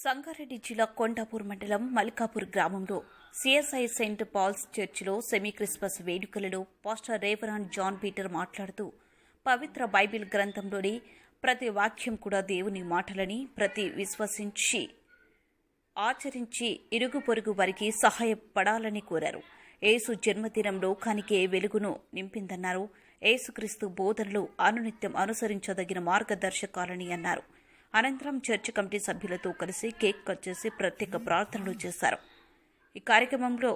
సంగారెడ్డి జిల్లా కొండాపూర్ మండలం మల్కాపూర్ గ్రామంలో సిఎస్ఐ సెయింట్ పాల్స్ చర్చిలో సెమీ క్రిస్మస్ వేడుకలలో పాస్టర్ రేవరాన్ జాన్ పీటర్ మాట్లాడుతూ పవిత్ర బైబిల్ గ్రంథంలోని ప్రతి వాక్యం కూడా దేవుని మాటలని ప్రతి విశ్వసించి ఆచరించి ఇరుగు పొరుగు వారికి సహాయపడాలని కోరారు. యేసు జన్మదినం లోకానికే వెలుగును నింపిందన్నారు. యేసుక్రీస్తు బోధనలు అనునిత్యం అనుసరించదగిన మార్గదర్శకాలని అన్నారు. అనంతరం చర్చి కమిటీ సభ్యులతో కలిసి కేక్ కట్ చేసి ప్రత్యేక ప్రార్థనలు చేశారు. ఈ కార్యక్రమంలో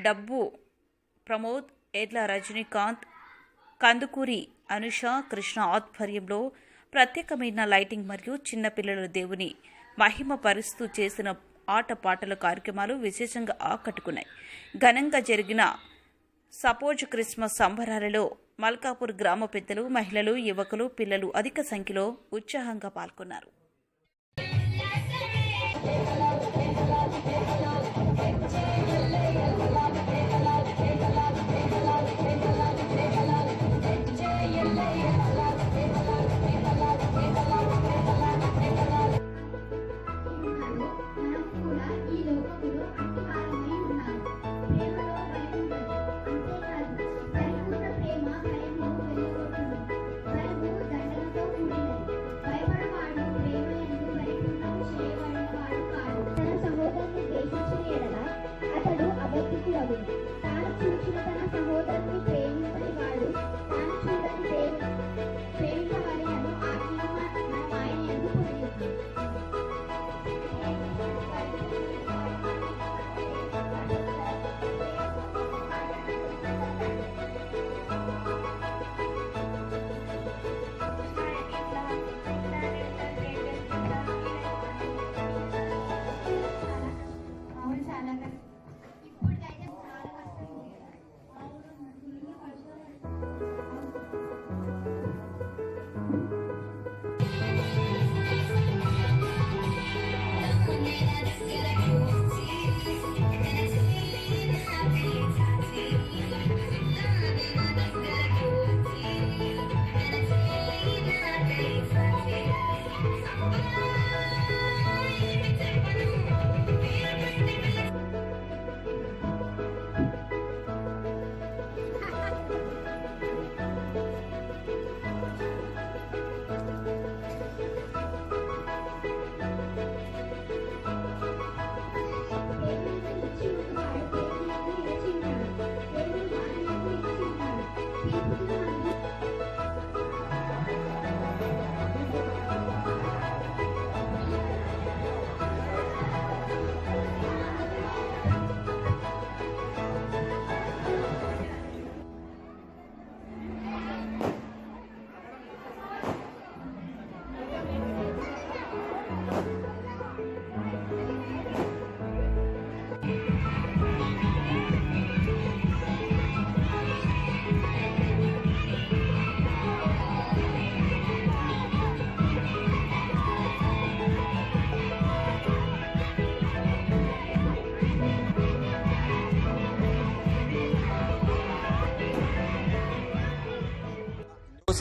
డబ్బు ప్రమోద్, ఎడ్ల రజనీకాంత్, కందుకూరి అనుష, కృష్ణ ఆధ్వర్యంలో ప్రత్యేకమైన లైటింగ్ మరియు చిన్నపిల్లల దేవుని మహిమ పరుస్తూ చేసిన ఆటపాటల కార్యక్రమాలు విశేషంగా ఆకట్టుకున్నాయి. ఘనంగా జరిగిన సపోజ్ క్రిస్మస్ సంబరాలలో మల్కాపూర్ గ్రామ పెద్దలు, మహిళలు, యువకులు, పిల్లలు అధిక సంఖ్యలో ఉత్సాహంగా పాల్గొన్నారు.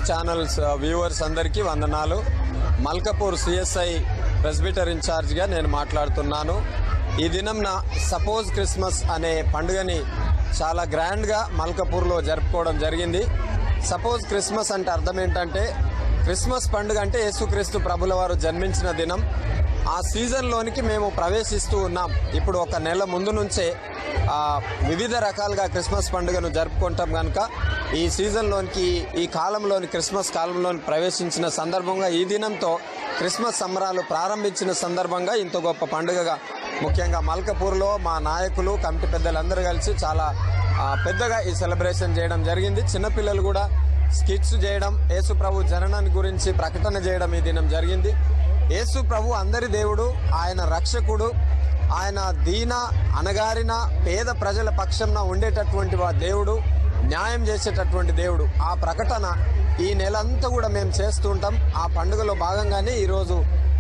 ఛానల్స్ వ్యూవర్స్ అందరికీ వందనాలు. మల్కాపూర్ సిఎస్ఐ ప్రెస్బిటర్ ఇన్ఛార్జ్గా నేను మాట్లాడుతున్నాను. ఈ దినం సపోజ్ క్రిస్మస్ అనే పండుగని చాలా గ్రాండ్గా మల్కాపూర్లో జరుపుకోవడం జరిగింది. సపోజ్ క్రిస్మస్ అంటే అర్థం ఏంటంటే, క్రిస్మస్ పండుగ అంటే యేసుక్రీస్తు ప్రభుల వారు జన్మించిన దినం. ఆ సీజన్లోనికి మేము ప్రవేశిస్తూ ఉన్నాం. ఇప్పుడు ఒక నెల ముందు నుంచే వివిధ రకాలుగా క్రిస్మస్ పండుగను జరుపుకుంటాం కనుక ఈ సీజన్లోనికి, ఈ కాలంలోని, క్రిస్మస్ కాలంలోని ప్రవేశించిన సందర్భంగా ఈ దినంతో క్రిస్మస్ సంబరాలు ప్రారంభించిన సందర్భంగా ఇంత గొప్ప పండుగగా ముఖ్యంగా మల్కాపూర్లో మా నాయకులు, కమిటీ పెద్దలందరూ కలిసి చాలా పెద్దగా ఈ సెలబ్రేషన్ చేయడం జరిగింది. చిన్నపిల్లలు కూడా స్కిట్స్ చేయడం, యేసు ప్రభు జననాన్ని గురించి ప్రకటన చేయడం ఈ దినం జరిగింది. యేసు ప్రభు అందరి దేవుడు, ఆయన రక్షకుడు, ఆయన దీన అణగారిన పేద ప్రజల పక్షంన ఉండేటటువంటి దేవుడు, న్యాయం చేసేటటువంటి దేవుడు. ఆ ప్రకటన ఈ నెలంతా కూడా మేము చేస్తూ ఉంటాం. ఆ పండుగలో భాగంగానే ఈరోజు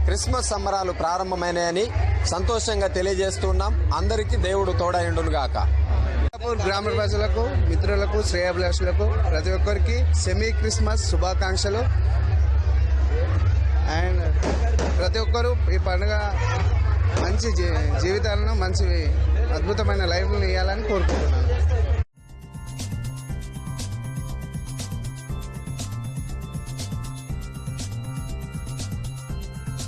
క్రిస్మస్ సంబరాలు ప్రారంభమైనాయని సంతోషంగా తెలియజేస్తున్నాం. అందరికీ దేవుడు తోడైండును గాక. గ్రామ ప్రజలకు, మిత్రులకు, శ్రేయాభిలాషులకు ప్రతి ఒక్కరికి సెమీ క్రిస్మస్ శుభాకాంక్షలు. అండ్ ప్రతి ఒక్కరూ ఈ పండుగ మంచి జీవితాలను మంచి అద్భుతమైన లైఫ్లను ఇవ్వాలని కోరుకుంటున్నాను.